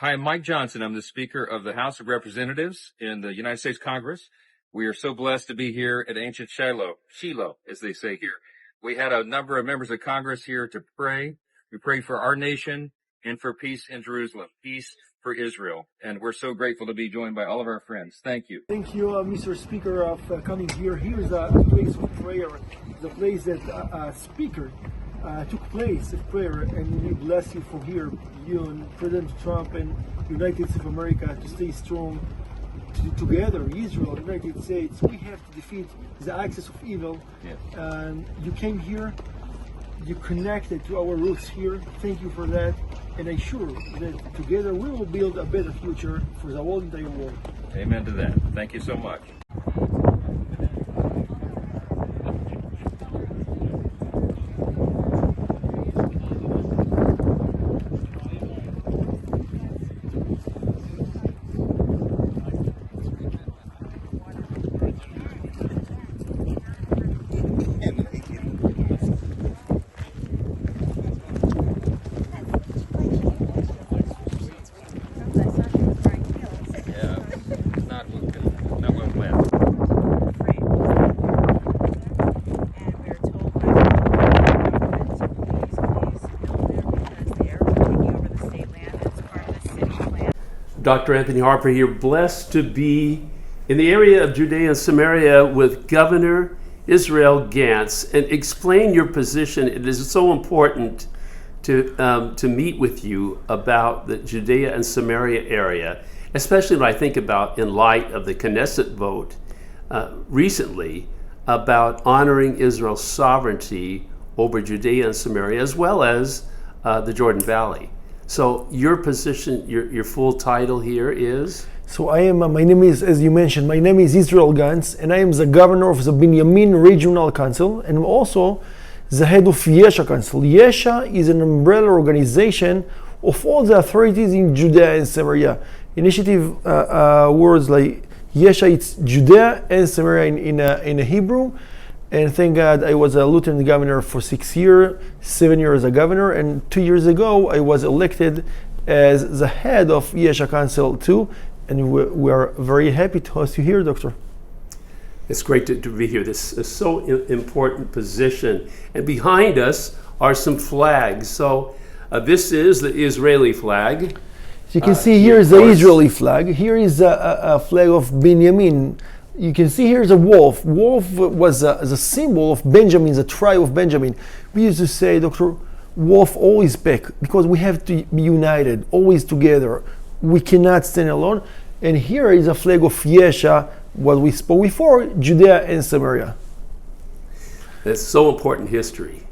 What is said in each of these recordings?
Hi, I'm Mike Johnson. I'm the Speaker of the House of Representatives in the United States Congress. We are so blessed to be here at ancient Shiloh, as they say here. We had a number of members of Congress here to pray. We prayed for our nation and for peace in Jerusalem, peace for Israel. And we're so grateful to be joined by all of our friends. Thank you. Thank you, Mr. Speaker, of coming here. Here is a place of prayer, the place that Speaker took place of prayer, and we bless you for here, you and President Trump and United States of America, to stay strong together, Israel, United States. We have to defeat the axis of evil. Yes. And you came here, you connected to our roots here. Thank you for that. And I'm sure that together we will build a better future for the whole entire world. Amen to that. Thank you so much. Dr. Anthony Harper here, blessed to be in the area of Judea and Samaria with Governor Israel Ganz, and explain your position. It is so important to meet with you about the Judea and Samaria area, especially when I think about in light of the Knesset vote recently about honoring Israel's sovereignty over Judea and Samaria, as well as the Jordan Valley. So your position, your full title here is? So my name is, as you mentioned, my name is Israel Ganz, and I am the governor of the Binyamin Regional Council, and also the head of Yesha Council. Yesha is an umbrella organization of all the authorities in Judea and Samaria. Initiative words like Yesha, it's Judea and Samaria in Hebrew. And thank God I was a lieutenant governor for 6 years, 7 years as a governor, and 2 years ago I was elected as the head of Yesha Council too, and we are very happy to host you here, Doctor. It's great to be here. This is so important position. And behind us are some flags. So this is the Israeli flag. As you can see here is the Israeli flag. Here is a flag of Binyamin. You can see here's a wolf. Wolf was a symbol of Benjamin, the tribe of Benjamin. We used to say, Doctor, wolf always back, because we have to be united, always together. We cannot stand alone. And here is a flag of Yesha, what we spoke before, Judea and Samaria. It's so important history.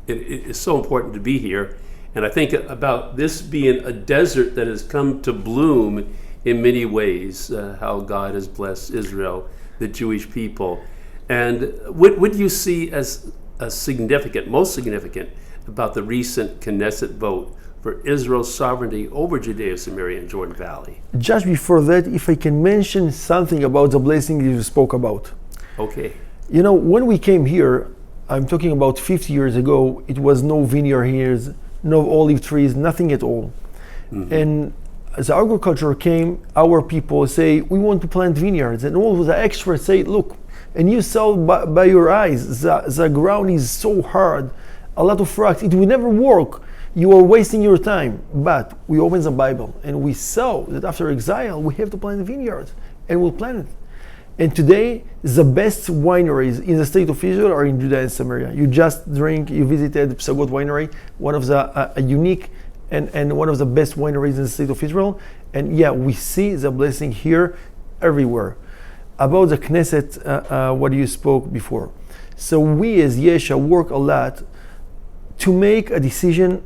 It is so important to be here. And I think about this being a desert that has come to bloom in many ways, how God has blessed Israel, the Jewish people. And what do you see as significant, most significant, about the recent Knesset vote for Israel's sovereignty over Judea, Samaria, and Jordan Valley? Just before that, if I can mention something about the blessing you spoke about. Okay. You know, when we came here, I'm talking about 50 years ago, it was no vineyard here, no olive trees, nothing at all. Mm-hmm. And as agriculture came, our people say, we want to plant vineyards. And all the experts say, look, and you saw by your eyes, the ground is so hard, a lot of rocks, it will never work. You are wasting your time. But we open the Bible and we saw that after exile, we have to plant vineyards, and we'll plant it. And today, the best wineries in the state of Israel are in Judea and Samaria. You visited Psagot Winery, one of the unique and one of the best wineries in the state of Israel. And yeah, we see the blessing here everywhere. About the Knesset, what you spoke before. So we as Yesha work a lot to make a decision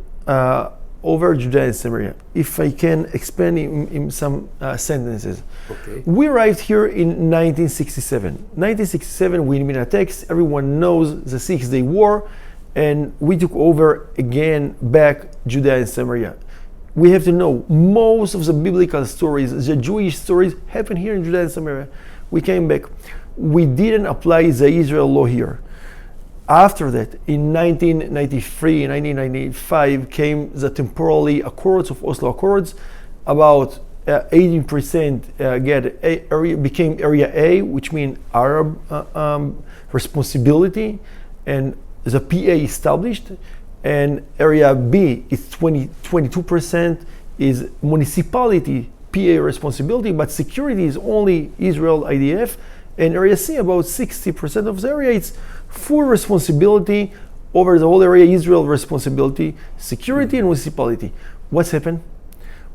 over Judea and Samaria. If I can expand in some sentences. Okay. We arrived here in 1967. 1967, we made a text. Everyone knows the 6-day war. And we took over again back Judea and Samaria. We have to know most of the biblical stories, the Jewish stories, happen here in Judea and Samaria. We came back. We didn't apply the Israel law here. After that, in 1993, 1995, came the temporary Accords of Oslo Accords. about 18% became Area A, which means Arab responsibility, and the PA established. And Area B is 22% is municipality PA responsibility, but security is only Israel IDF. And Area C, about 60% of the area, it's full responsibility over the whole area, Israel responsibility, security and municipality. What's happened?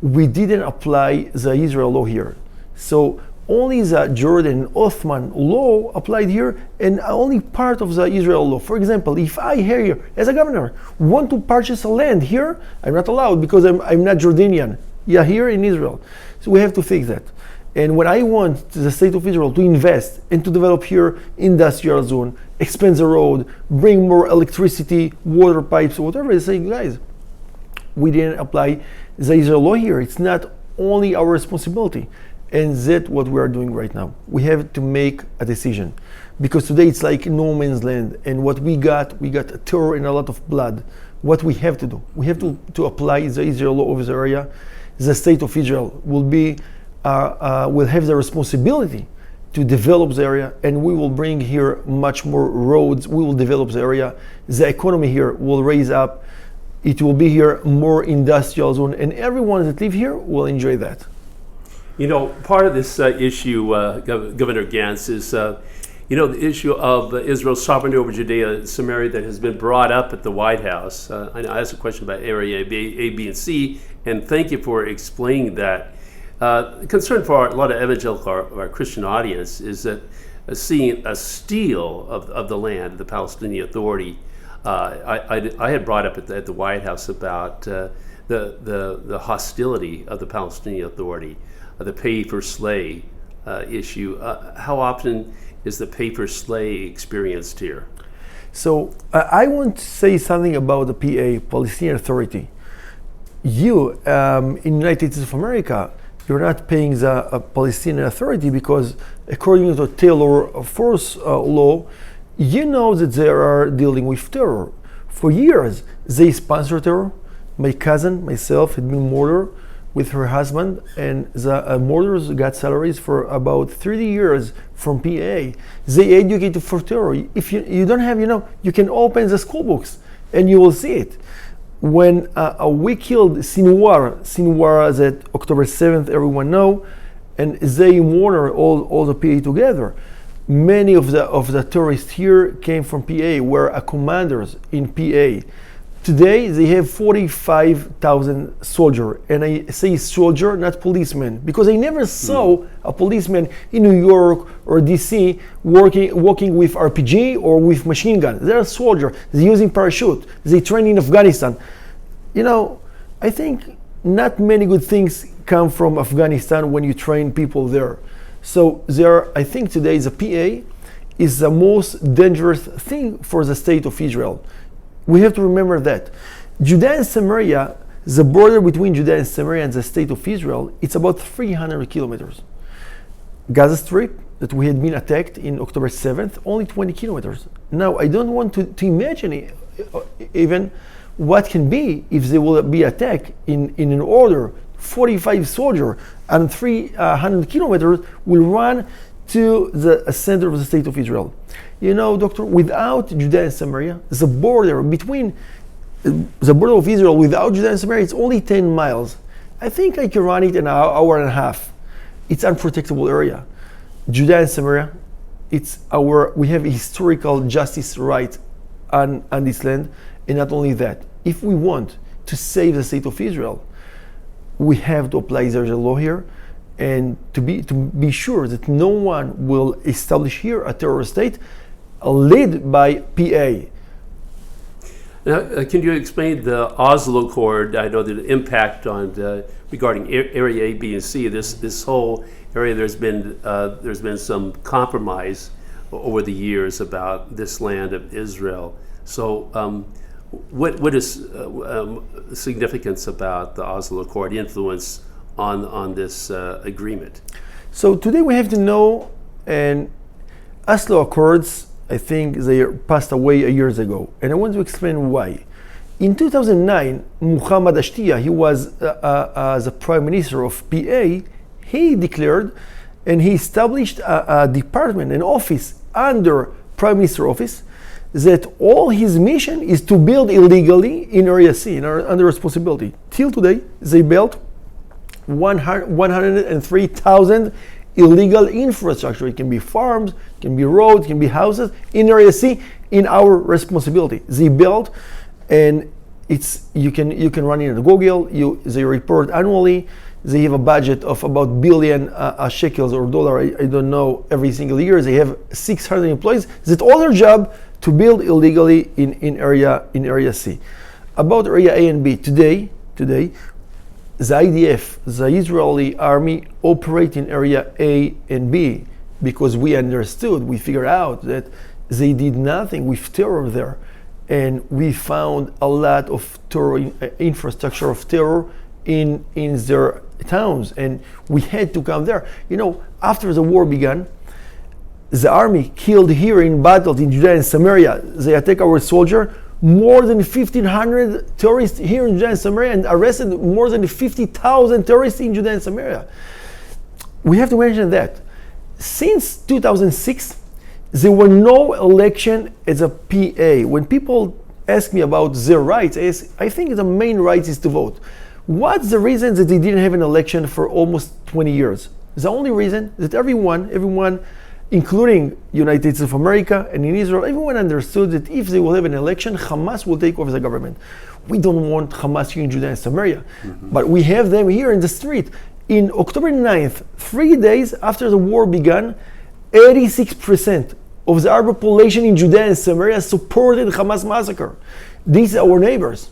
We didn't apply the Israel law here. So only the Jordan Ottoman law applied here, and only part of the Israel law. For example, if I here, as a governor, want to purchase a land here, I'm not allowed because I'm not Jordanian. Yeah, here in Israel. So we have to fix that. And when I want the state of Israel to invest and to develop here industrial zone, expand the road, bring more electricity, water pipes, whatever, they say, guys, we didn't apply the Israel law here. It's not only our responsibility. And that's what we are doing right now. We have to make a decision. Because today it's like no man's land. And what we got terror and a lot of blood. What we have to do, we have to apply the Israel law over the area. The state of Israel will have the responsibility to develop the area, and we will bring here much more roads. We will develop the area. The economy here will raise up. It will be here more industrial zone, and everyone that live here will enjoy that. You know, part of this issue, Governor Ganz, is the issue of Israel's sovereignty over Judea and Samaria that has been brought up at the White House. I asked a question about Area A, B, and C, and thank you for explaining that. Concern for a lot of evangelical or our Christian audience is that seeing a steal of the land of the Palestinian Authority. I had brought up at the White House about the hostility of the Palestinian Authority, the pay-for-slay issue. How often is the pay-for-slay experienced here? So I want to say something about the PA, Palestinian Authority. You, in United States of America, you're not paying the Palestinian Authority because according to Taylor Force law, you know that they are dealing with terror. For years, they sponsor terror. My cousin, myself, had been murdered with her husband, and the murderers got salaries for about 30 years from PA. They educated for terror. If you don't have, you can open the school books and you will see it. When we killed Sinwar that October 7th, everyone know, and they murdered all the PA together. Many of the terrorists here came from PA, were commanders in PA. Today they have 45,000 soldiers, and I say soldier, not policemen, because I never saw a policeman in New York or DC walking with RPG or with machine gun. They're soldiers. They're using parachute. They train in Afghanistan. I think not many good things come from Afghanistan when you train people there. So I think today the PA is the most dangerous thing for the state of Israel. We have to remember that. Judea and Samaria, the border between Judea and Samaria and the state of Israel, it's about 300 kilometers. Gaza Strip, that we had been attacked in October 7th, only 20 kilometers. Now, I don't want to imagine even what can be if they will be attacked in an order. 45 soldiers and 300 kilometers will run to the center of the state of Israel. Doctor, without Judea and Samaria, the border of Israel without Judea and Samaria, it's only 10 miles. I think I can run it in an hour and a half. It's unprotectable area. Judea and Samaria, we have historical justice right on this land, and not only that. If we want to save the state of Israel, we have to apply the law here, and to be sure that no one will establish here a terrorist state led by PA. Now, can you explain the Oslo Accord? I know the impact on regarding Area A, B, and C. This whole area, there's been some compromise over the years about this land of Israel. So, what is significance about the Oslo Accord influence on this agreement? So today we have to know, and Oslo Accords, I think they passed away years ago, and I want to explain why. In 2009, Muhammad Ashtiya, he was the prime minister of PA, he declared and he established a department, an office under prime minister office, that all his mission is to build illegally in Area C, under responsibility. Till today, they built 103,000 illegal infrastructure. It can be farms, it can be roads, it can be houses in Area C in our responsibility. They built, and you can run it at Google. They report annually. They have a budget of about billion shekels or dollar. I don't know, every single year. They have 600 employees. That's all their job, to build illegally in Area C. About Area A and B, today, the IDF, the Israeli army, operate in Area A and B because we understood, we figured out that they did nothing with terror there. And we found a lot of terror, infrastructure of terror in their towns, and we had to come there. You know, after the war began, the army killed here in battles in Judea and Samaria. They attacked our soldier, more than 1,500 terrorists here in Judea and Samaria, and arrested more than 50,000 terrorists in Judea and Samaria. We have to mention that since 2006, there were no election as a PA. When people ask me about their rights, I think the main right is to vote. What's the reason that they didn't have an election for almost 20 years? The only reason that everyone, including United States of America and in Israel, everyone understood that if they will have an election, Hamas will take over the government. We don't want Hamas here in Judea and Samaria, but we have them here in the street. In October 9th, 3 days after the war began, 86% of the Arab population in Judea and Samaria supported Hamas massacre. These are our neighbors.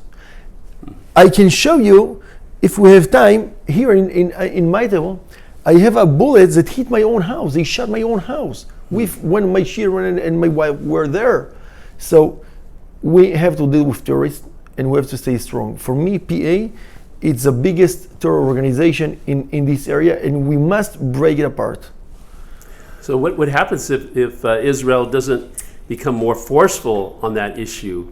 I can show you, if we have time, here in my table, I have a bullet that hit my own house. They shot my own house when my children and my wife were there. So we have to deal with terrorists, and we have to stay strong. For me, PA, it's the biggest terror organization in this area, and we must break it apart. So what happens if Israel doesn't become more forceful on that issue,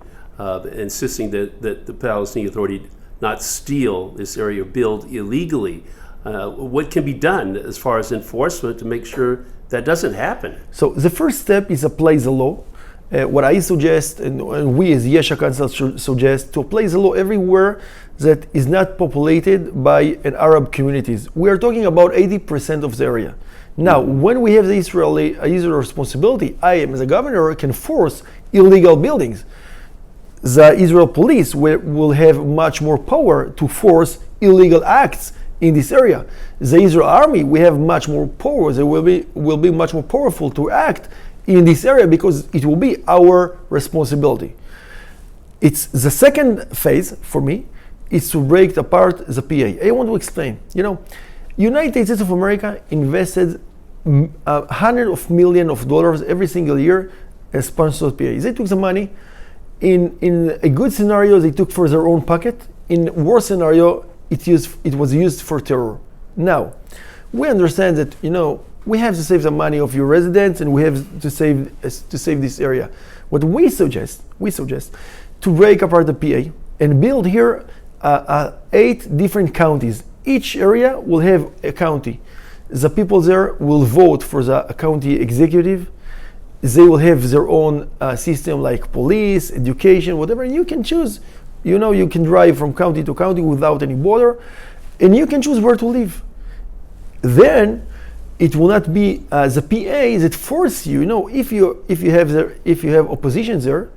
insisting that the Palestinian Authority not steal this area, build illegally? What can be done as far as enforcement to make sure that doesn't happen? So the first step is apply the law. What I suggest, and we as Yesha Council suggest, to apply the law everywhere that is not populated by an Arab communities. We are talking about 80% of the area. Now, when we have the Israeli responsibility, I am as a governor can force illegal buildings. The Israel police will have much more power to force illegal acts in this area. The Israel army, we have much more power. They will be much more powerful to act in this area because it will be our responsibility. It's the second phase for me is to break apart the PA. I want to explain. You know, United States of America invested hundreds of millions of dollars every single year as sponsored PA. They took the money. In a good scenario, they took for their own pocket. In worse scenario, it was used for terror. Now, we understand that, you know, we have to save the money of your residents, and we have to save this area. What we suggest to break apart the PA and build here 8 different counties. Each area will have a county. The people there will vote for the county executive. They will have their own system like police, education, whatever, and you can choose. You know, you can drive from county to county without any border, and you can choose where to live. Then it will not be the PA that force you. You know, if you have opposition there,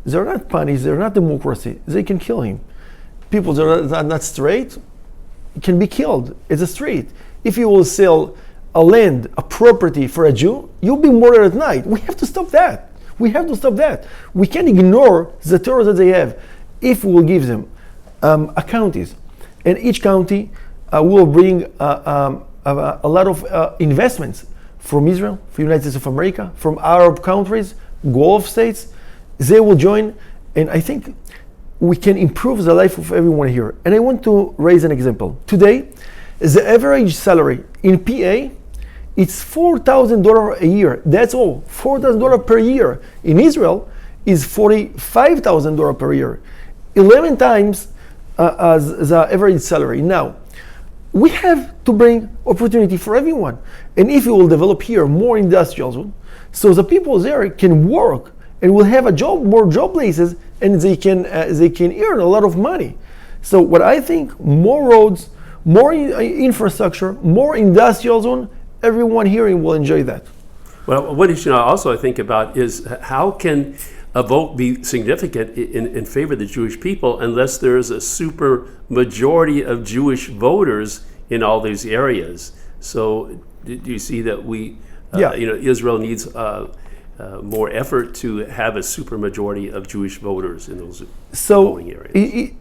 they're not punished. They're not democracy. They can kill him. People that are not straight can be killed. It's a street. If you will sell a land, a property for a Jew, you'll be murdered at night. We have to stop that. We We can't ignore the terror that they have. If we will give them counties, and each county will bring a lot of investments from Israel, from United States of America, from Arab countries, Gulf states, they will join, and I think we can improve the life of everyone here. And I want to raise an example. Today, the average salary in PA, it's $4,000 a year. That's all, $4,000 per year. In Israel, is $45,000 per year. 11 times as the average salary. Now, we have to bring opportunity for everyone. And if we will develop here more industrial zone, so the people there can work and will have a job, more job places, and they can earn a lot of money. So what I think, more roads, more infrastructure, more industrial zone, everyone here will enjoy that. Well, what you should also think about is how can a vote be significant in favor of the Jewish people unless there is a super majority of Jewish voters in all these areas? So do you see that Israel needs more effort to have a super majority of Jewish voters in those voting areas?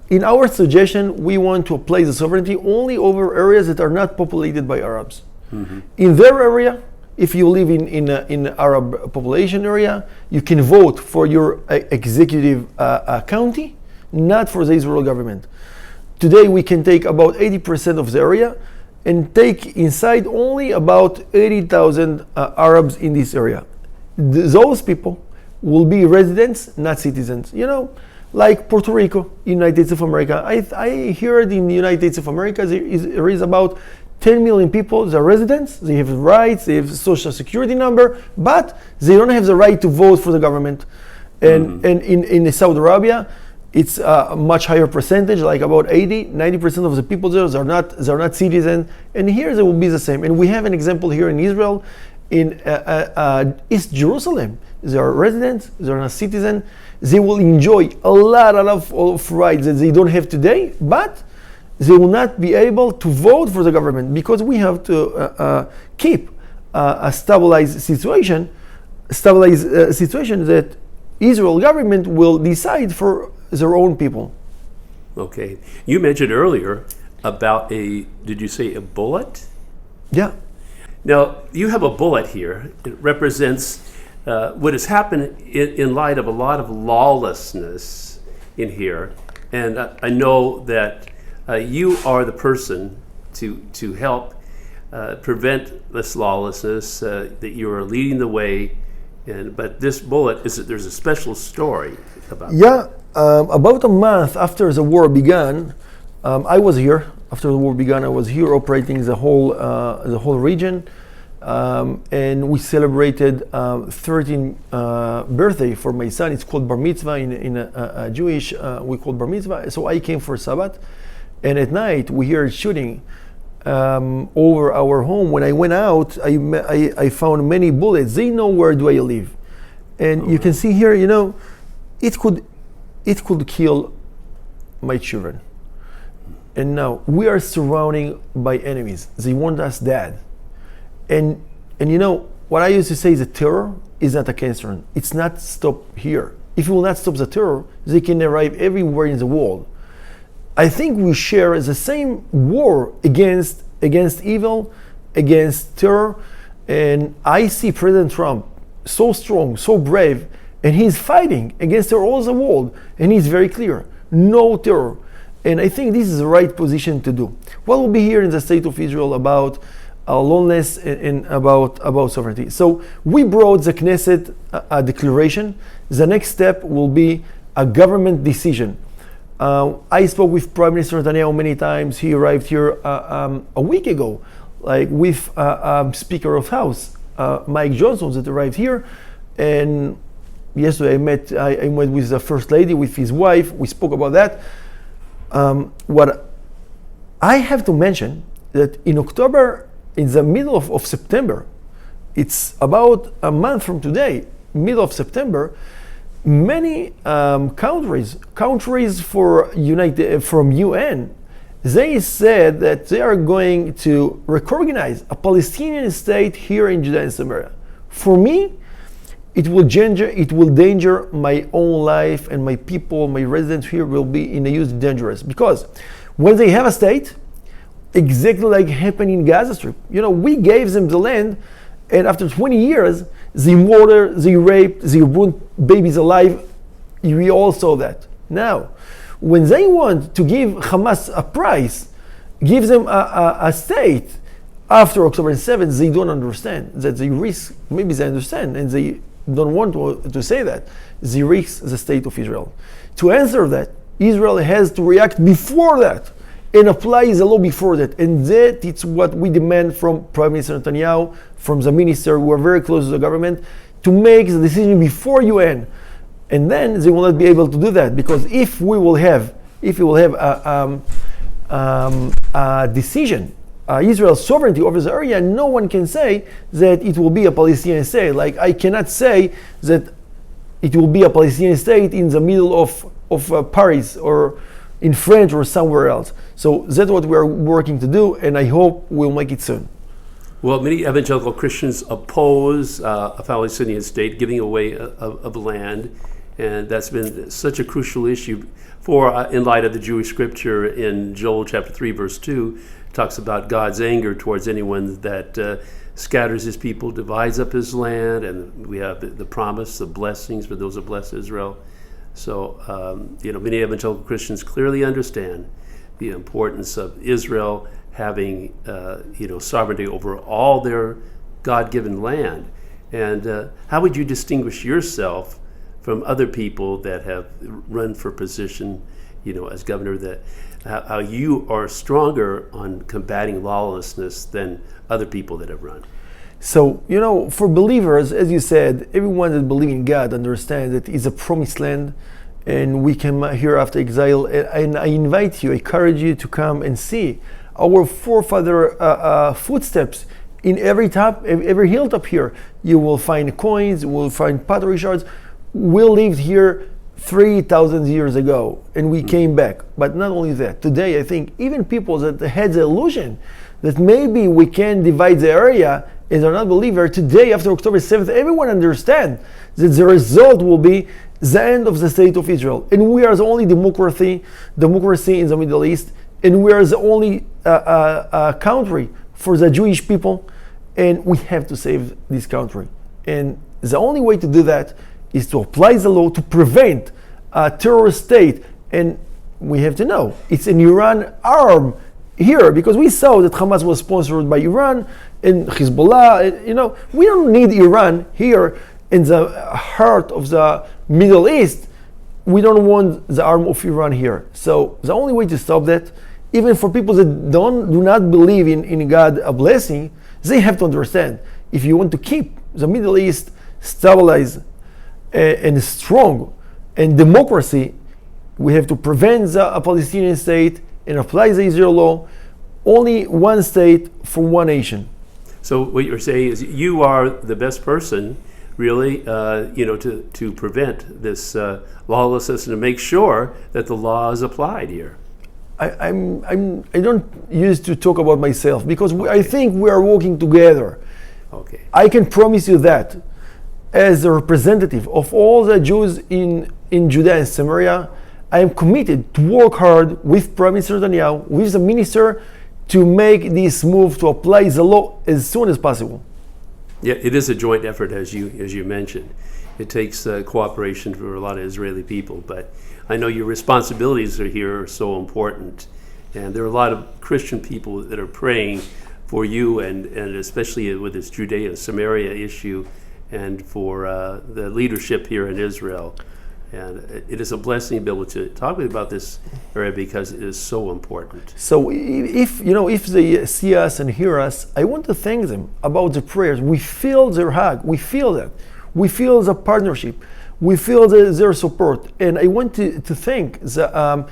In our suggestion, we want to apply the sovereignty only over areas that are not populated by Arabs. Mm-hmm. In their area, if you live in Arab population area, you can vote for your executive county, not for the Israel government. Today we can take about 80% of the area and take inside only about 80,000 Arabs in this area. Those people will be residents, not citizens. You know, like Puerto Rico, United States of America. I heard in the United States of America there is about 10 million people, they're residents, they have rights, they have a social security number, but they don't have the right to vote for the government. And in Saudi Arabia, it's a much higher percentage, like about 90% of the people there are not citizens. And here they will be the same. And we have an example here in Israel, in East Jerusalem. They are residents, they are not citizens. They will enjoy a lot of rights that they don't have today, but they will not be able to vote for the government because we have to keep a stabilized situation that Israel government will decide for their own people. Okay. You mentioned earlier about did you say a bullet? Yeah. Now, you have a bullet here. It represents what has happened in light of a lot of lawlessness in here. And I know that you are the person to help prevent this lawlessness, that you are leading the way. But this bullet, there's a special story about it. Yeah, about a month after the war began, I was here. After the war began, I was here operating the whole region. And we celebrated 13th birthday for my son. It's called bar mitzvah in a Jewish, we call bar mitzvah. So I came for Sabbath. And at night, we heard shooting over our home. When I went out, I found many bullets. They know where do I live. And you can see here, you know, it could kill my children. And now we are surrounded by enemies. They want us dead. And you know, what I used to say is that terror is not a concern. It's not stop here. If you will not stop the terror, they can arrive everywhere in the world. I think we share the same war against evil, against terror, and I see President Trump so strong, so brave, and he's fighting against terror all over the world, and he's very clear, no terror. And I think this is the right position to do. What will be here in the state of Israel about loneliness and about sovereignty? So we brought the Knesset a declaration. The next step will be a government decision. I spoke with Prime Minister Netanyahu many times. He arrived here a week ago, like with Speaker of House, Mike Johnson, that arrived here. And yesterday I met with the First Lady, with his wife. We spoke about that. What I have to mention that in October, in the middle of September, it's about a month from today, middle of September, many countries from UN, they said that they are going to recognize a Palestinian state here in Judea and Samaria. For me, it will danger my own life, and my people, my residents here will be in a huge dangerous, because when they have a state, exactly like happened in Gaza Strip, you know, we gave them the land, and after 20 years, they murdered, they raped, they burned babies alive. We all saw that. Now, when they want to give Hamas a prize, give them a state after October 7th, they don't understand that they risk, maybe they understand, and they don't want to say that, they risk the state of Israel. To answer that, Israel has to react before that and apply the law before that. And that is what we demand from Prime Minister Netanyahu, from the minister who are very close to the government, to make the decision before UN. And then they will not be able to do that, because if we will have a decision, Israel's sovereignty over the area, no one can say that it will be a Palestinian state. Like, I cannot say that it will be a Palestinian state in the middle of Paris or in France or somewhere else. So that's what we're working to do, and I hope we'll make it soon. Well, many evangelical Christians oppose a Palestinian state giving away of land, and that's been such a crucial issue for, in light of the Jewish scripture in Joel chapter 3, verse 2, talks about God's anger towards anyone that scatters his people, divides up his land, and we have the promise, the blessings for those who bless Israel. So, many evangelical Christians clearly understand the importance of Israel having, sovereignty over all their God-given land. And how would you distinguish yourself from other people that have run for position, as governor, that how you are stronger on combating lawlessness than other people that have run? So, for believers, as you said, everyone that believes in God understands that it's a promised land and we came here after exile. And I invite you, I encourage you to come and see our forefather footsteps in every hilltop here. You will find coins, you will find pottery shards. We lived here 3,000 years ago and we came back. But not only that, today I think even people that had the illusion that maybe we can divide the area and are not believer, today after October 7th, everyone understands that the result will be the end of the state of Israel. And we are the only democracy in the Middle East, and we are the only country for the Jewish people, and we have to save this country. And the only way to do that is to apply the law to prevent a terrorist state. And we have to know it's an Iran arm here, because we saw that Hamas was sponsored by Iran and Hezbollah. We don't need Iran here in the heart of the Middle East. We don't want the arm of Iran here. So the only way to stop that, even for people that do not believe in God a blessing, they have to understand, if you want to keep the Middle East stabilized and strong and democracy, we have to prevent a Palestinian state and apply the Israel law. Only one state for one nation. So what you're saying is you are the best person, really, to prevent this lawlessness and to make sure that the law is applied here. I don't used to talk about myself, because I think we are working together. Okay. I can promise you that as a representative of all the Jews in Judea and Samaria, I am committed to work hard with Prime Minister Netanyahu, with the minister, to make this move to apply the law as soon as possible. Yeah, it is a joint effort, as you mentioned. It takes cooperation for a lot of Israeli people, but I know your responsibilities are so important, and there are a lot of Christian people that are praying for you, and especially with this Judea and Samaria issue, and for the leadership here in Israel. And it is a blessing to be able to talk with you about this area, because it is so important. So if they see us and hear us, I want to thank them about the prayers. We feel their hug. We feel that. We feel the partnership. We feel their support. And I want to thank the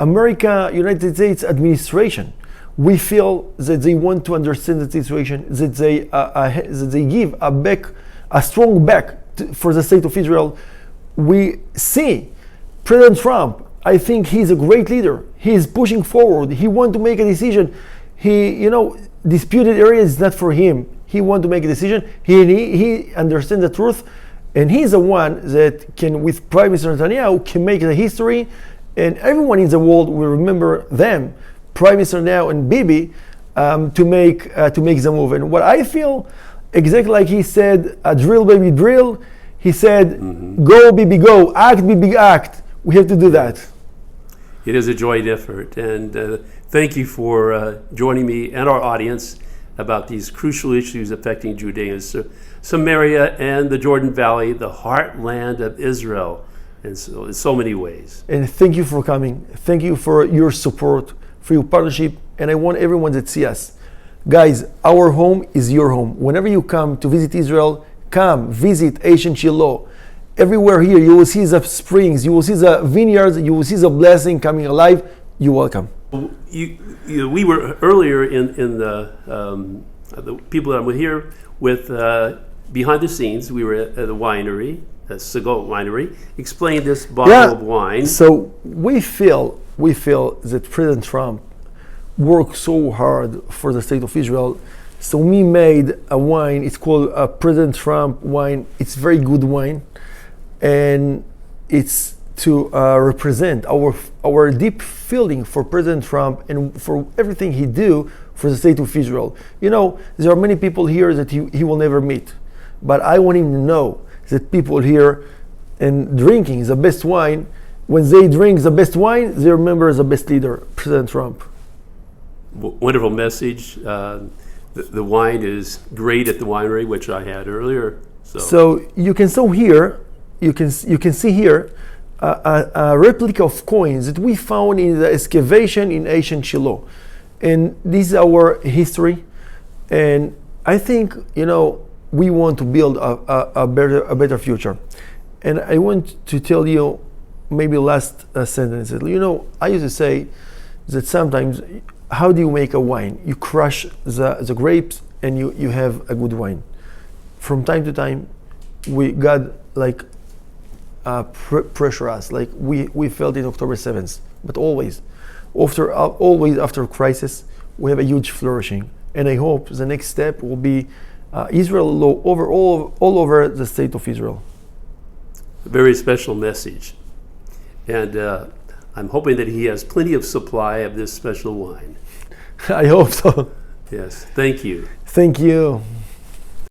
United States administration. We feel that they want to understand the situation, that they give a strong back for the state of Israel. We see President Trump, I think he's a great leader. He is pushing forward. He wants to make a decision. Disputed areas is not for him. He wants to make a decision. He understands the truth. And he's the one that can, with Prime Minister Netanyahu, can make the history. And everyone in the world will remember them, Prime Minister Netanyahu and Bibi, to make the move. And what I feel, exactly like he said, drill baby drill, he said, Go, Bibi, go. Act, Bibi, act. We have to do that. It is a joint effort. And thank you for joining me and our audience about these crucial issues affecting Judea and Samaria and the Jordan Valley, the heartland of Israel. And so in so many ways. And thank you for coming. Thank you for your support, for your partnership. And I want everyone that see us. Guys, our home is your home. Whenever you come to visit Israel, come visit ancient Shiloh. Everywhere here, you will see the springs, you will see the vineyards, you will see the blessing coming alive. You're welcome. We were earlier in the people that were here with behind the scenes. We were at the winery, Segot Winery. Explain this bottle of wine. So we feel that President Trump worked so hard for the state of Israel. So we made a wine. It's called a President Trump wine. It's very good wine, and it's to represent our deep feeling for President Trump and for everything he do for the state of Israel. You know, there are many people here that he will never meet, but I want him to know that people here and drinking the best wine, when they drink the best wine, they remember the best leader, President Trump. Wonderful message. The wine is great at the winery, which I had earlier. So you can see here a replica of coins that we found in the excavation in ancient Shiloh, and this is our history. And I think, you know, we want to build a better future. And I want to tell you maybe last sentence. You know, I used to say that sometimes, how do you make a wine? You crush the grapes and you have a good wine. From time to time, God like pressure us, like we felt in October 7th. But always after crisis, we have a huge flourishing. And I hope the next step will be Israel law all over the state of Israel. A very special message. And I'm hoping that he has plenty of supply of this special wine. I hope so. Yes, thank you. Thank you.